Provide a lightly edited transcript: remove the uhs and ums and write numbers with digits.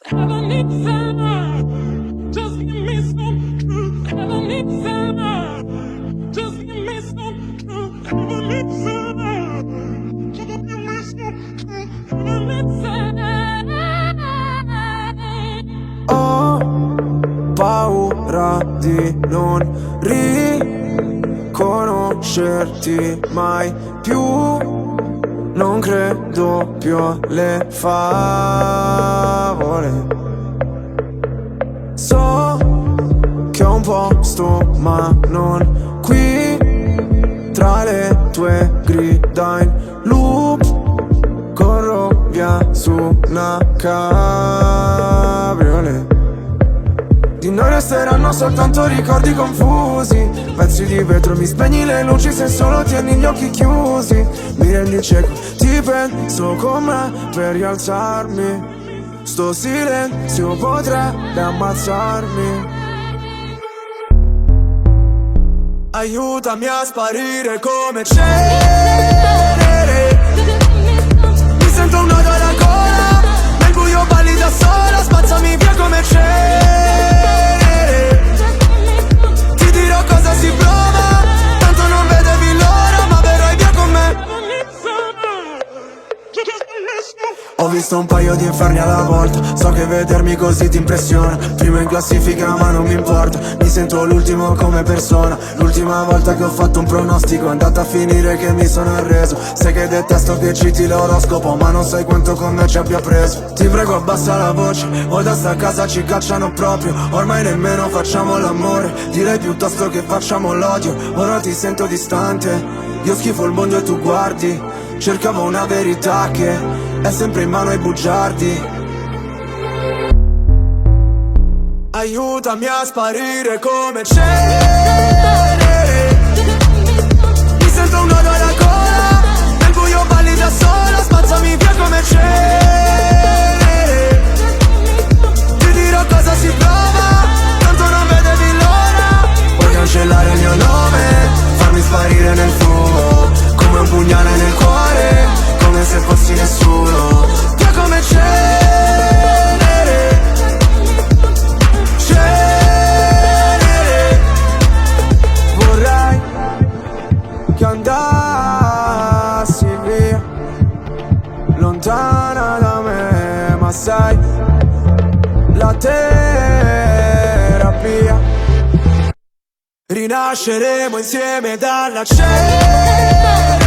Ho paura di non riconoscerti mai più. Non credo più alle favole. So che ho un posto ma non qui. Tra le tue grida in loop corro via su una cabriolet. Di noi resteranno soltanto ricordi confusi, pezzi di vetro, mi spegni le luci se solo tieni gli occhi chiusi. Mi rendi cieco, ti penso con me per rialzarmi. Sto silenzio potrebbe ammazzarmi. Aiutami a sparire come cenere. Mi sento un nodo alla gola, nel buio balli da sola, spazzami via come cenere. Ti dirò cosa si prova, tanto non vedevi l'ora, ma verrai via con me. Ho visto un paio di inferni alla volta, so che vedermi così ti impressiona. Primo in classifica ma non mi importa, mi sento l'ultimo come persona. L'ultima volta che ho fatto un pronostico è andata a finire che mi sono arreso. Sai che detesto che citi l'oroscopo, ma non sai quanto con me ci abbia preso. Ti prego abbassa la voce, o da sta casa ci cacciano proprio. Ormai nemmeno facciamo l'amore, direi piuttosto che facciamo l'odio. Ora ti sento distante, io schifo il mondo e tu guardi. Cercavo una verità che è sempre in mano ai bugiardi. Aiutami a sparire come cenere. Mi sento un nodo alla gola, nel buio balli da sola, spazzami via come cenere. Ti dirò cosa si prova, tanto non vedevi l'ora. Puoi cancellare il mio nome, farmi sparire nel fumo, come un pugnale nel cuore, come se fossi nessuno. Via come cenere, cenere. Vorrei che andassi via, lontana da me, ma sai, la terapia. Rinasceremo insieme dalla cenere.